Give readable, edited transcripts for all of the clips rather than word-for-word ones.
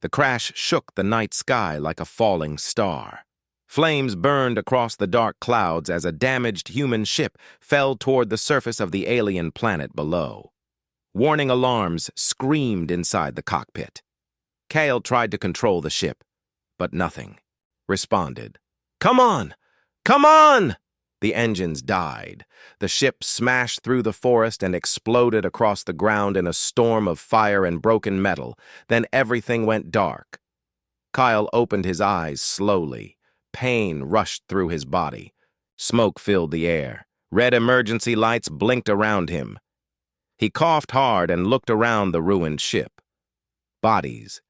The crash shook the night sky like a falling star. Flames burned across the dark clouds as a damaged human ship fell toward the surface of the alien planet below. Warning alarms screamed inside the cockpit. Kael tried to control the ship, but nothing responded. "Come on! Come on!" The engines died. The ship smashed through the forest and exploded across the ground in a storm of fire and broken metal. Then everything went dark. Kael opened his eyes slowly. Pain rushed through his body. Smoke filled the air. Red emergency lights blinked around him. He coughed hard and looked around the ruined ship. Bodies.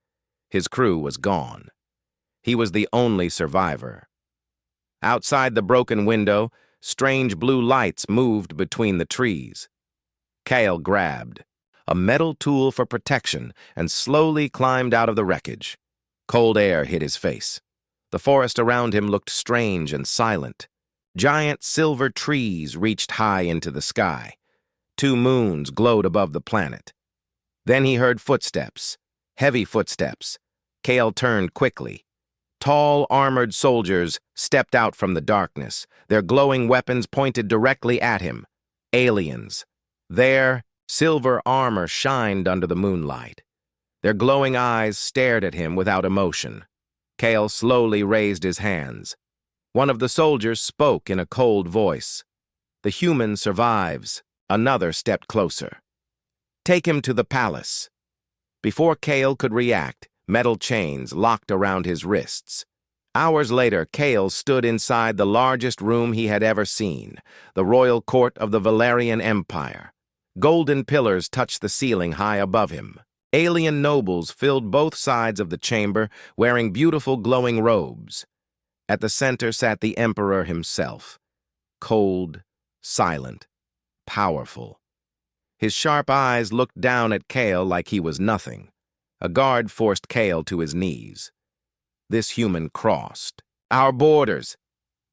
His crew was gone. He was the only survivor. Outside the broken window, strange blue lights moved between the trees. Kael grabbed a metal tool for protection and slowly climbed out of the wreckage. Cold air hit his face. The forest around him looked strange and silent. Giant silver trees reached high into the sky. 2 moons glowed above the planet. Then he heard footsteps, heavy footsteps. Kael turned quickly. Tall, armored soldiers stepped out from the darkness. Their glowing weapons pointed directly at him. Aliens. Their silver armor shined under the moonlight. Their glowing eyes stared at him without emotion. Kael slowly raised his hands. One of the soldiers spoke in a cold voice. "The human survives." Another stepped closer. "Take him to the palace." Before Kael could react, metal chains locked around his wrists. Hours later, Kael stood inside the largest room he had ever seen, the royal court of the Velarian Empire. Golden pillars touched the ceiling high above him. Alien nobles filled both sides of the chamber, wearing beautiful glowing robes. At the center sat the emperor himself, cold, silent, powerful. His sharp eyes looked down at Kael like he was nothing. A guard forced Kael to his knees. This human crossed. "Our borders,"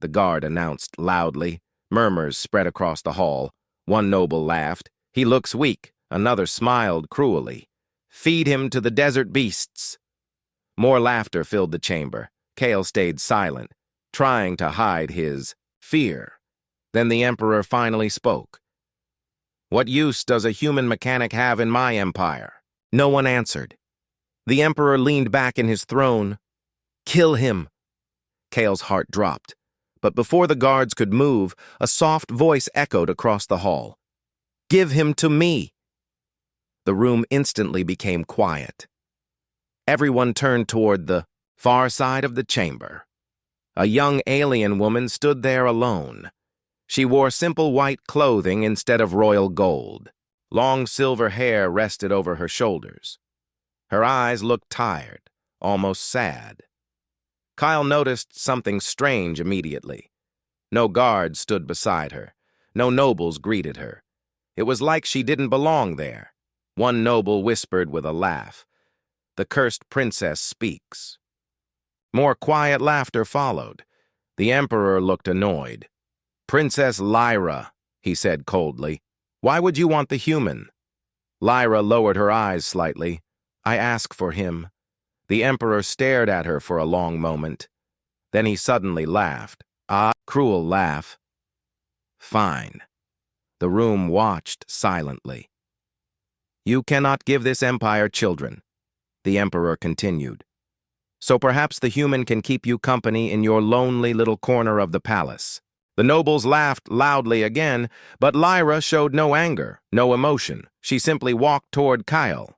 the guard announced loudly. Murmurs spread across the hall. One noble laughed. "He looks weak." Another smiled cruelly. "Feed him to the desert beasts." More laughter filled the chamber. Kael stayed silent, trying to hide his fear. Then the emperor finally spoke. "What use does a human mechanic have in my empire?" No one answered. The emperor leaned back in his throne. "Kill him." Kael's heart dropped. But before the guards could move, a soft voice echoed across the hall. "Give him to me." The room instantly became quiet. Everyone turned toward the far side of the chamber. A young alien woman stood there alone. She wore simple white clothing instead of royal gold. Long silver hair rested over her shoulders. Her eyes looked tired, almost sad. Kael noticed something strange immediately. No guards stood beside her. No nobles greeted her. It was like she didn't belong there. One noble whispered with a laugh, "The cursed princess speaks." More quiet laughter followed. The emperor looked annoyed. "Princess Lyra," he said coldly. "Why would you want the human?" Lyra lowered her eyes slightly. "I ask for him." The emperor stared at her for a long moment. Then he suddenly laughed. A cruel laugh. "Fine." The room watched silently. "You cannot give this empire children," the emperor continued. "So perhaps the human can keep you company in your lonely little corner of the palace." The nobles laughed loudly again, but Lyra showed no anger, no emotion. She simply walked toward Kael.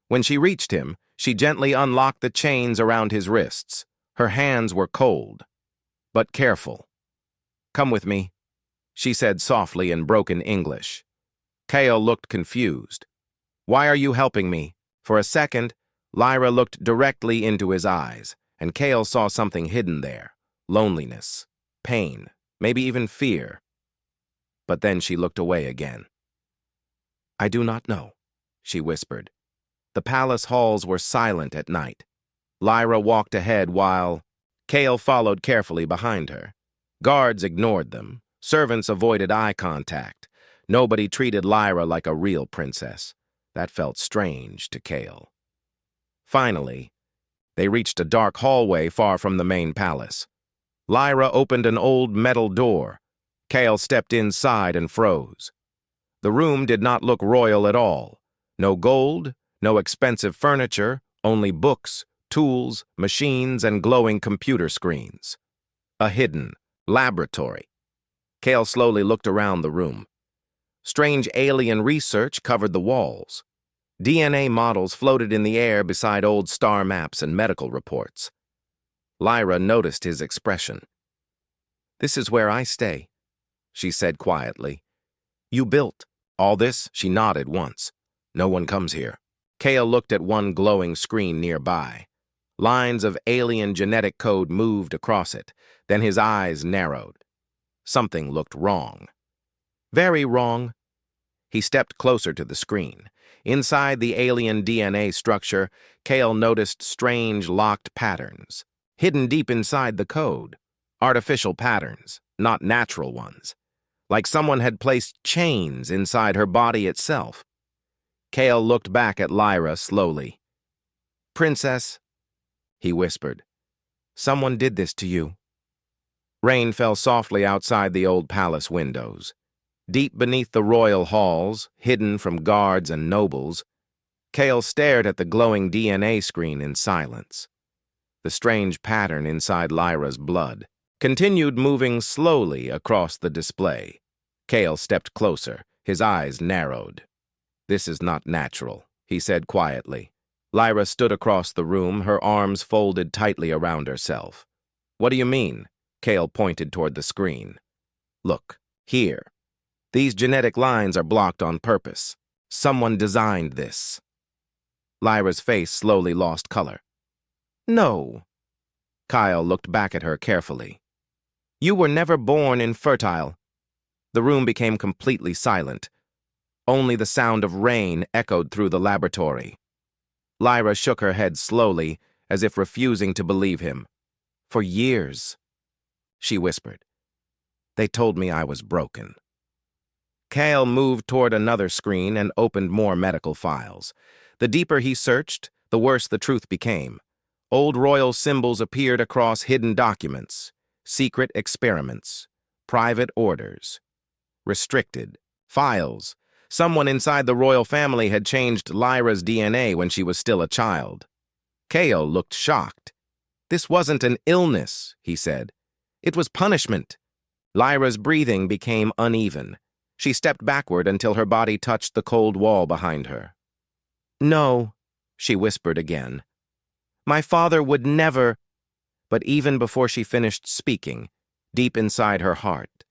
When she reached him, she gently unlocked the chains around his wrists. Her hands were cold, but careful. "Come with me," she said softly in broken English. Kael looked confused. "Why are you helping me?" For a second, Lyra looked directly into his eyes, and Kael saw something hidden there. Loneliness, pain, maybe even fear. But then she looked away again. "I do not know," she whispered. The palace halls were silent at night. Lyra walked ahead while Kael followed carefully behind her. Guards ignored them. Servants avoided eye contact. Nobody treated Lyra like a real princess. That felt strange to Kael. Finally, They reached a dark hallway far from the main palace. Lyra opened an old metal door. Kael stepped inside and froze. The room did not look royal at all. No gold, no expensive furniture, only books, tools, machines, and glowing computer screens. A hidden laboratory. Kael slowly looked around the room. Strange alien research covered the walls. DNA models floated in the air beside old star maps and medical reports. Lyra noticed his expression. "This is where I stay," she said quietly. "You built all this?" She nodded once. "No one comes here." Kael looked at one glowing screen nearby. Lines of alien genetic code moved across it. Then his eyes narrowed. Something looked wrong. Very wrong. He stepped closer to the screen. Inside the alien DNA structure, Kael noticed strange locked patterns. Hidden deep inside the code. Artificial patterns, not natural ones. Like someone had placed chains inside her body itself. Kael looked back at Lyra slowly. "Princess," he whispered, "someone did this to you." Rain fell softly outside the old palace windows. Deep beneath the royal halls, hidden from guards and nobles, Kael stared at the glowing DNA screen in silence. The strange pattern inside Lyra's blood continued moving slowly across the display. Kael stepped closer, his eyes narrowed. "This is not natural," he said quietly. Lyra stood across the room, her arms folded tightly around herself. "What do you mean?" Kael pointed toward the screen. "Look, here. These genetic lines are blocked on purpose. Someone designed this." Lyra's face slowly lost color. "No." Kael looked back at her carefully. "You were never born infertile." The room became completely silent. Only the sound of rain echoed through the laboratory. Lyra shook her head slowly, as if refusing to believe him. "For years," she whispered, "they told me I was broken." Kael moved toward another screen and opened more medical files. The deeper he searched, the worse the truth became. Old royal symbols appeared across hidden documents, secret experiments, private orders, restricted files. Someone inside the royal family had changed Lyra's DNA when she was still a child. Kael looked shocked. "This wasn't an illness," he said. "It was punishment." Lyra's breathing became uneven. She stepped backward until her body touched the cold wall behind her. "No," she whispered again. "My father would never—" But even before she finished speaking, deep inside her heart,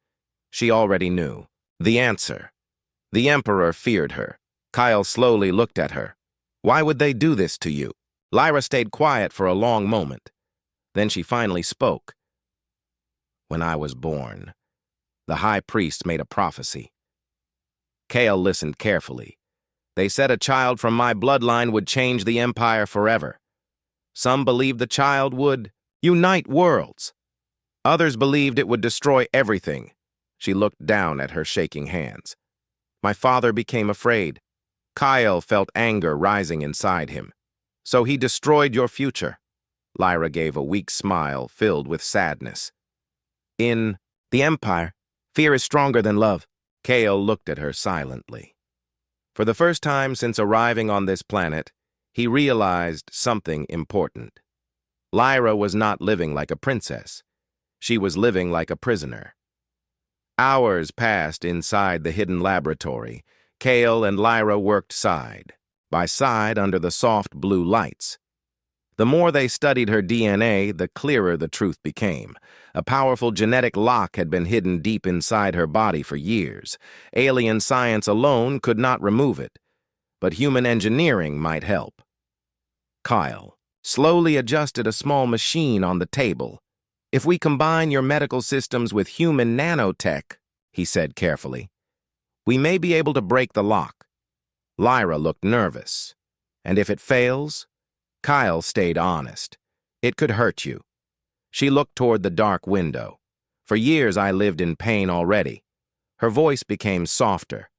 she already knew the answer. The Emperor feared her. Kael slowly looked at her. "Why would they do this to you?" Lyra stayed quiet for a long moment. Then she finally spoke. "When I was born, the High Priest made a prophecy." Kael listened carefully. "They said a child from my bloodline would change the Empire forever. Some believed the child would unite worlds. Others believed it would destroy everything." She looked down at her shaking hands. "My father became afraid." Kael felt anger rising inside him. "So he destroyed your future." Lyra gave a weak smile filled with sadness. "In the Empire, fear is stronger than love." Kael looked at her silently. For the first time since arriving on this planet, he realized something important. Lyra was not living like a princess. She was living like a prisoner. Hours passed inside the hidden laboratory. Kael and Lyra worked side by side under the soft blue lights. The more they studied her DNA, the clearer the truth became. A powerful genetic lock had been hidden deep inside her body for years. Alien science alone could not remove it, but human engineering might help. Kael slowly adjusted a small machine on the table. "If we combine your medical systems with human nanotech," he said carefully, "we may be able to break the lock." Lyra looked nervous. "And if it fails?" Kael stayed honest. "It could hurt you." She looked toward the dark window. "For years I lived in pain already." Her voice became softer.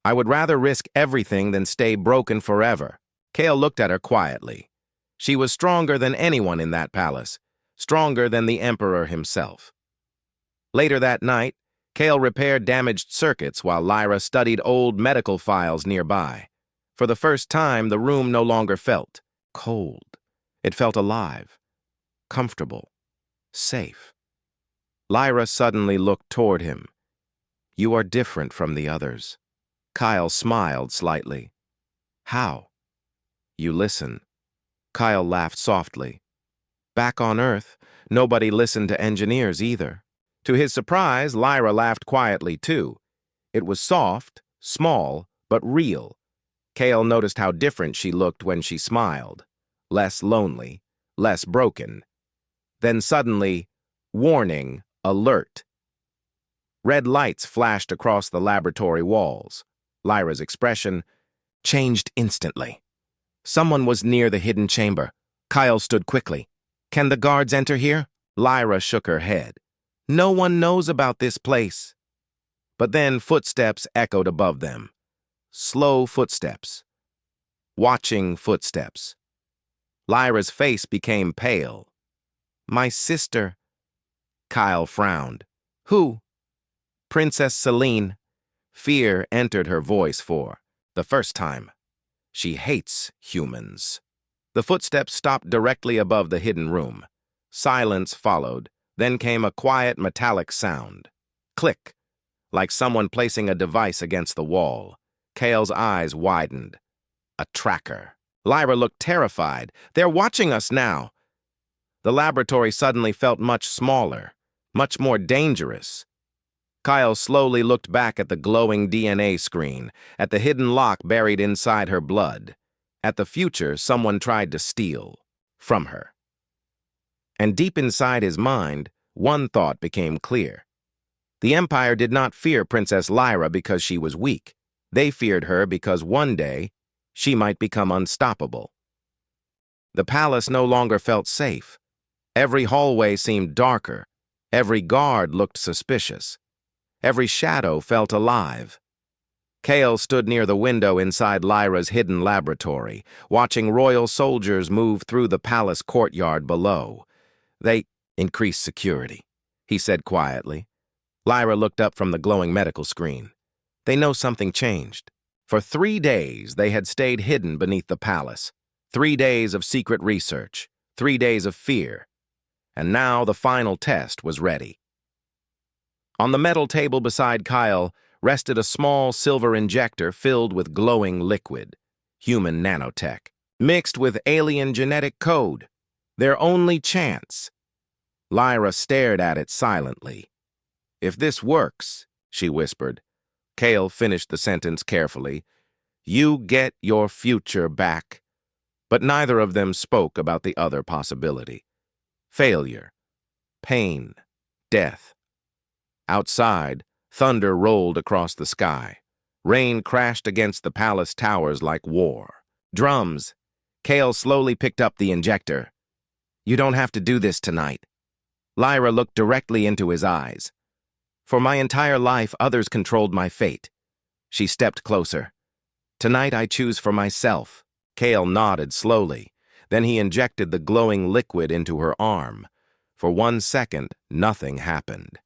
"I would rather risk everything than stay broken forever." Kael looked at her quietly. She was stronger than anyone in that palace, stronger than the Emperor himself. Later that night, Kael repaired damaged circuits while Lyra studied old medical files nearby. For the first time, the room no longer felt cold. It felt alive, comfortable, safe. Lyra suddenly looked toward him. "You are different from the others." Kael smiled slightly. "How?" "You listen." Kael laughed softly. Back on Earth, nobody listened to engineers either. To his surprise, Lyra laughed quietly too. It was soft, small, but real. Kael noticed how different she looked when she smiled. Less lonely, less broken. Then suddenly, warning, alert. Red lights flashed across the laboratory walls. Lyra's expression changed instantly. Someone was near the hidden chamber. Kael stood quickly. "Can the guards enter here?" Lyra shook her head. "No one knows about this place." But then footsteps echoed above them. Slow footsteps. Watching footsteps. Lyra's face became pale. "My sister." Kael frowned. "Who?" "Princess Selene." Fear entered her voice for the first time. "She hates humans." The footsteps stopped directly above the hidden room. Silence followed, then came a quiet metallic sound. Click, like someone placing a device against the wall. Kael's eyes widened. A tracker. Lyra looked terrified. "They're watching us now." The laboratory suddenly felt much smaller, much more dangerous. Kael slowly looked back at the glowing DNA screen, at the hidden lock buried inside her blood, at the future someone tried to steal from her. And deep inside his mind, one thought became clear. The Empire did not fear Princess Lyra because she was weak. They feared her because one day she might become unstoppable. The palace no longer felt safe. Every hallway seemed darker. Every guard looked suspicious. Every shadow felt alive. Kael stood near the window inside Lyra's hidden laboratory, watching royal soldiers move through the palace courtyard below. "They increased security," he said quietly. Lyra looked up from the glowing medical screen. "They know something changed." For 3 days, they had stayed hidden beneath the palace. 3 days of secret research, 3 days of fear. And now the final test was ready. On the metal table beside Kael rested a small silver injector filled with glowing liquid, human nanotech, mixed with alien genetic code. Their only chance. Lyra stared at it silently. "If this works," she whispered. Kael finished the sentence carefully. "You get your future back." But neither of them spoke about the other possibility. Failure, pain, death. Outside, thunder rolled across the sky. Rain crashed against the palace towers like war. Drums. Kael slowly picked up the injector. "You don't have to do this tonight." Lyra looked directly into his eyes. "For my entire life, others controlled my fate." She stepped closer. "Tonight I choose for myself." Kael nodded slowly. Then he injected the glowing liquid into her arm. For 1 second, nothing happened.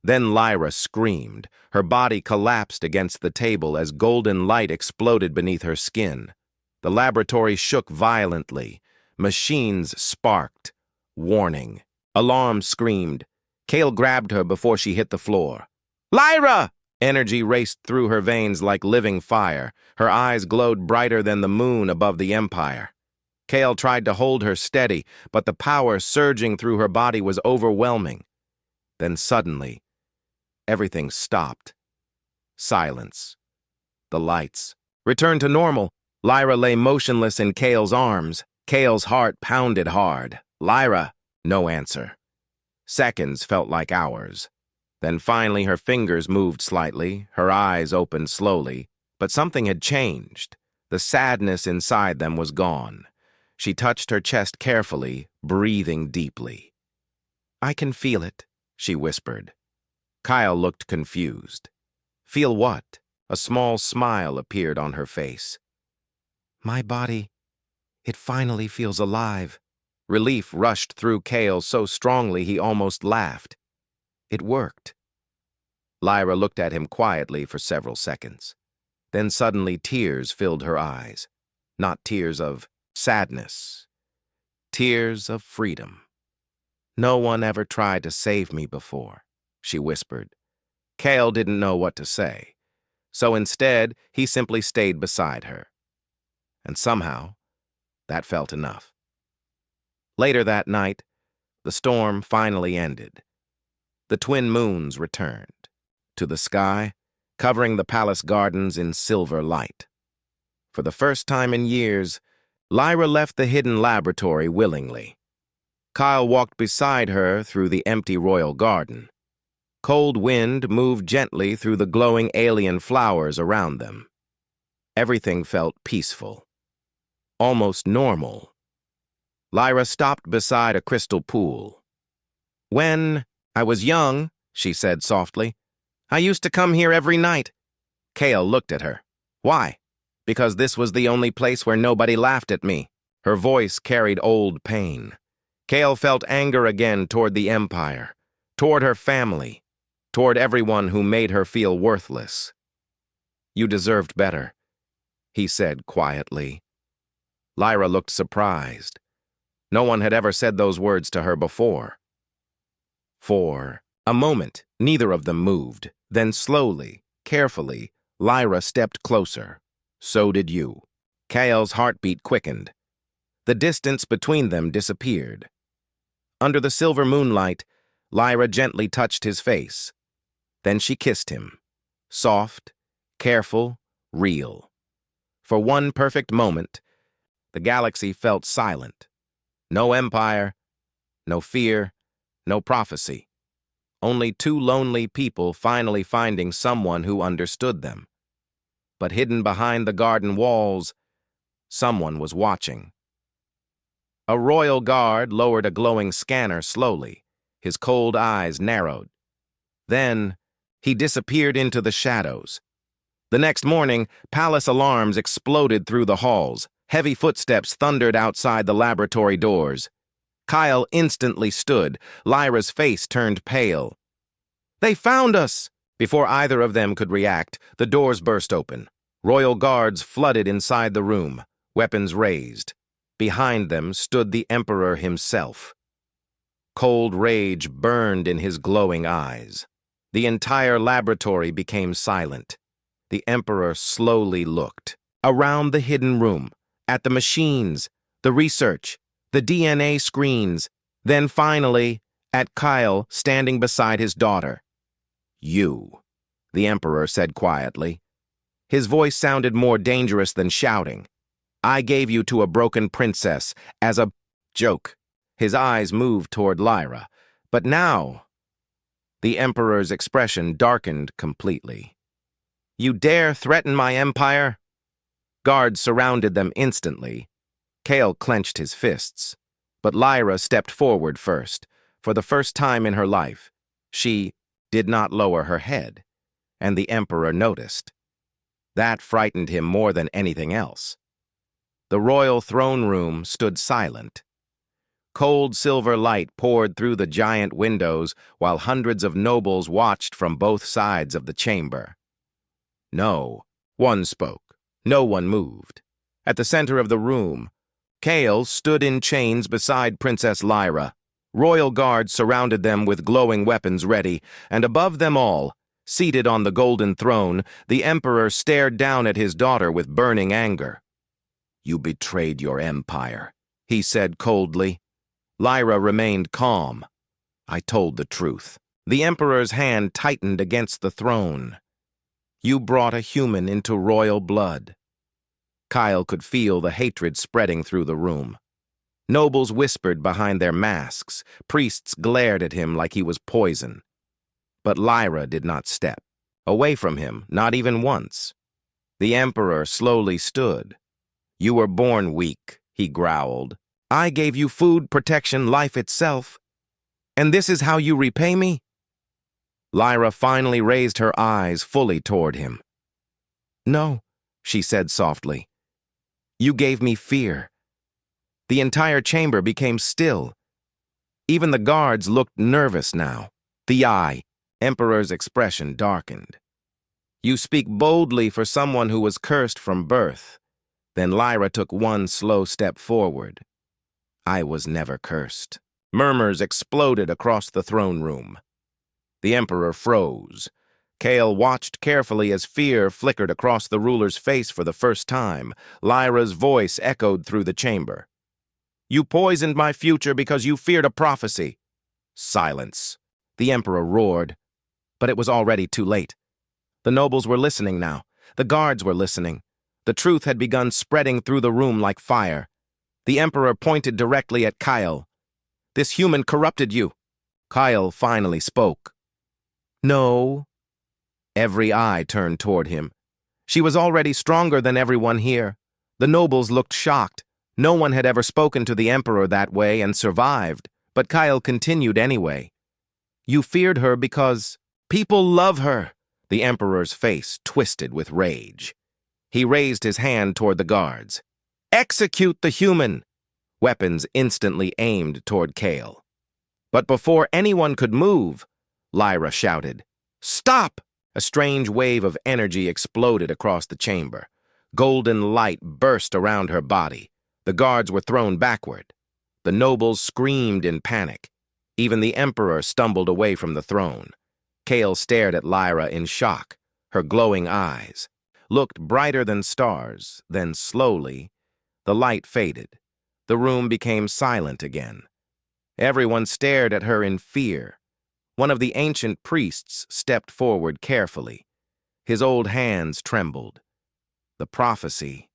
Then Lyra screamed. Her body collapsed against the table as golden light exploded beneath her skin. The laboratory shook violently. Machines sparked. Warning. Alarm screamed. Kael grabbed her before she hit the floor. "Lyra!" Energy raced through her veins like living fire. Her eyes glowed brighter than the moon above the Empire. Kael tried to hold her steady, but the power surging through her body was overwhelming. Then suddenly, everything stopped. Silence. The lights returned to normal. Lyra lay motionless in Kael's arms. Kael's heart pounded hard. "Lyra!" No answer. Seconds felt like hours. Then finally her fingers moved slightly, her eyes opened slowly, but something had changed. The sadness inside them was gone. She touched her chest carefully, breathing deeply. "I can feel it," she whispered. Kael looked confused. "Feel what?" A small smile appeared on her face. "My body It finally feels alive. Relief rushed through Kael so strongly he almost laughed. It worked. Lyra looked at him quietly for several seconds. Then suddenly tears filled her eyes. Not tears of sadness. Tears of freedom. "No one ever tried to save me before," she whispered. Kael didn't know what to say, so instead he simply stayed beside her. And somehow, that felt enough. Later that night, the storm finally ended. The twin moons returned to the sky, covering the palace gardens in silver light. For the first time in years, Lyra left the hidden laboratory willingly. Kael walked beside her through the empty royal garden. Cold wind moved gently through the glowing alien flowers around them. Everything felt peaceful, almost normal. Lyra stopped beside a crystal pool. "When I was young," she said softly, "I used to come here every night." Kael looked at her. "Why?" "Because this was the only place where nobody laughed at me." Her voice carried old pain. Kael felt anger again toward the Empire, toward her family, toward everyone who made her feel worthless. "You deserved better," he said quietly. Lyra looked surprised. No one had ever said those words to her before. For a moment, neither of them moved. Then slowly, carefully, Lyra stepped closer. "So did you." Kael's heartbeat quickened. The distance between them disappeared. Under the silver moonlight, Lyra gently touched his face. Then she kissed him. Soft, careful, real. For one perfect moment, the galaxy felt silent. No empire, no fear, no prophecy. Only two lonely people finally finding someone who understood them. But hidden behind the garden walls, someone was watching. A royal guard lowered a glowing scanner slowly. His cold eyes narrowed. Then, he disappeared into the shadows. The next morning, palace alarms exploded through the halls. Heavy footsteps thundered outside the laboratory doors. Kael instantly stood. Lyra's face turned pale. "They found us!" Before either of them could react, the doors burst open. Royal guards flooded inside the room, weapons raised. Behind them stood the Emperor himself. Cold rage burned in his glowing eyes. The entire laboratory became silent. The Emperor slowly looked. Around the hidden room, at the machines, the research, the DNA screens, then finally, at Kael standing beside his daughter. "You," the Emperor said quietly. His voice sounded more dangerous than shouting. "I gave you to a broken princess as a joke." His eyes moved toward Lyra. But now, the Emperor's expression darkened completely. "You dare threaten my empire?" Guards surrounded them instantly. Kael clenched his fists. But Lyra stepped forward first. For the first time in her life, she did not lower her head, and the Emperor noticed. That frightened him more than anything else. The royal throne room stood silent. Cold silver light poured through the giant windows while hundreds of nobles watched from both sides of the chamber. "No," one spoke. No one moved. At the center of the room, Kael stood in chains beside Princess Lyra. Royal guards surrounded them with glowing weapons ready, and above them all, seated on the golden throne, the Emperor stared down at his daughter with burning anger. "You betrayed your empire," he said coldly. Lyra remained calm. "I told the truth." The Emperor's hand tightened against the throne. "You brought a human into royal blood." Kael could feel the hatred spreading through the room. Nobles whispered behind their masks. Priests glared at him like he was poison. But Lyra did not step away from him, not even once. The Emperor slowly stood. "You were born weak," he growled. "I gave you food, protection, life itself. And this is how you repay me?" Lyra finally raised her eyes fully toward him. "No," she said softly. "You gave me fear, The entire chamber became still. Even the guards looked nervous now. The Emperor's expression darkened. You speak boldly for someone who was cursed from birth. Then Lyra took one slow step forward. I was never cursed. Murmurs exploded across the throne room. The Emperor froze. Kael watched carefully as fear flickered across the ruler's face for the first time. Lyra's voice echoed through the chamber. You poisoned my future because you feared a prophecy. Silence. The Emperor roared. But it was already too late. The nobles were listening now. The guards were listening. The truth had begun spreading through the room like fire. The Emperor pointed directly at Kael. This human corrupted you. Kael finally spoke. No. Every eye turned toward him. She was already stronger than everyone here. The nobles looked shocked. No one had ever spoken to the Emperor that way and survived, but Kael continued anyway. You feared her because people love her. The Emperor's face twisted with rage. He raised his hand toward the guards. Execute the human! Weapons instantly aimed toward Kael. But before anyone could move, Lyra shouted, Stop! A strange wave of energy exploded across the chamber. Golden light burst around her body. The guards were thrown backward. The nobles screamed in panic. Even the Emperor stumbled away from the throne. Kael stared at Lyra in shock. Her glowing eyes looked brighter than stars. Then slowly, the light faded. The room became silent again. Everyone stared at her in fear. One of the ancient priests stepped forward carefully. His old hands trembled. The prophecy,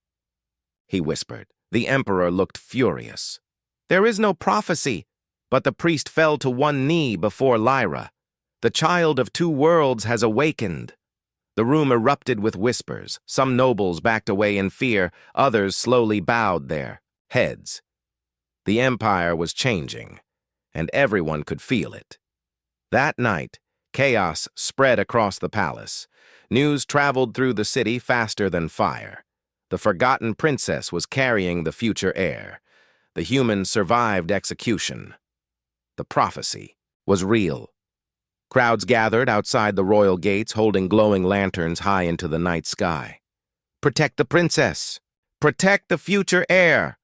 he whispered. The Emperor looked furious. There is no prophecy. But the priest fell to one knee before Lyra. The child of two worlds has awakened. The room erupted with whispers. Some nobles backed away in fear. Others slowly bowed their heads. The empire was changing, and everyone could feel it. That night, chaos spread across the palace. News traveled through the city faster than fire. The forgotten princess was carrying the future heir. The human survived execution. The prophecy was real. Crowds gathered outside the royal gates holding glowing lanterns high into the night sky. Protect the princess! Protect the future heir!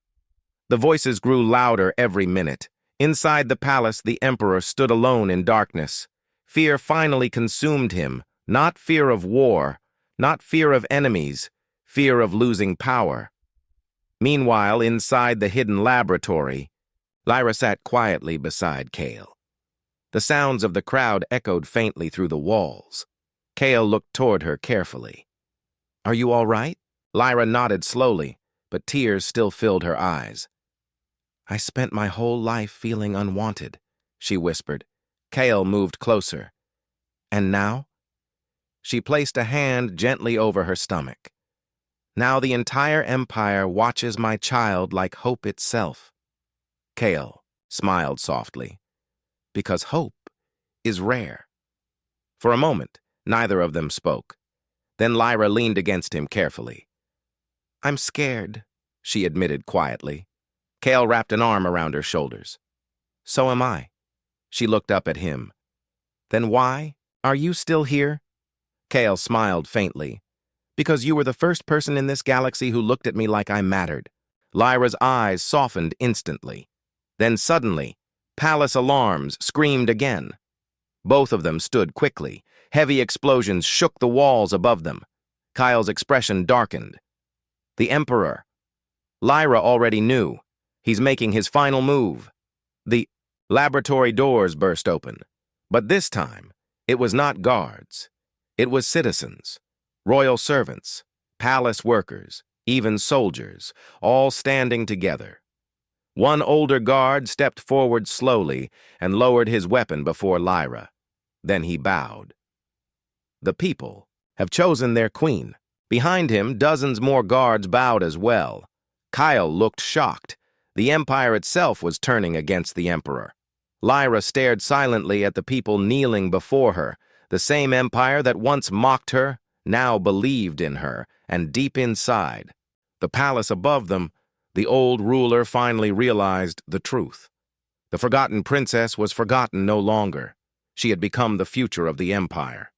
The voices grew louder every minute. Inside the palace, the Emperor stood alone in darkness. Fear finally consumed him. Not fear of war, not fear of enemies, fear of losing power. Meanwhile, inside the hidden laboratory, Lyra sat quietly beside Kael. The sounds of the crowd echoed faintly through the walls. Kael looked toward her carefully. Are you all right? Lyra nodded slowly, but tears still filled her eyes. I spent my whole life feeling unwanted, she whispered. Kael moved closer. And now? She placed a hand gently over her stomach. Now the entire empire watches my child like hope itself. Kael smiled softly, because hope is rare. For a moment, neither of them spoke. Then Lyra leaned against him carefully. I'm scared, she admitted quietly. Kael wrapped an arm around her shoulders. So am I. She looked up at him. Then why are you still here? Kael smiled faintly. Because you were the first person in this galaxy who looked at me like I mattered. Lyra's eyes softened instantly. Then suddenly, palace alarms screamed again. Both of them stood quickly. Heavy explosions shook the walls above them. Kael's expression darkened. The Emperor. Lyra already knew. He's making his final move. The laboratory doors burst open. But this time, it was not guards. It was citizens, royal servants, palace workers, even soldiers, all standing together. One older guard stepped forward slowly and lowered his weapon before Lyra. Then he bowed. The people have chosen their queen. Behind him, dozens more guards bowed as well. Kael looked shocked. The empire itself was turning against the emperor. Lyra stared silently at the people kneeling before her. The same empire that once mocked her, now believed in her, and deep inside, the palace above them, the old ruler finally realized the truth. The forgotten princess was forgotten no longer. She had become the future of the empire.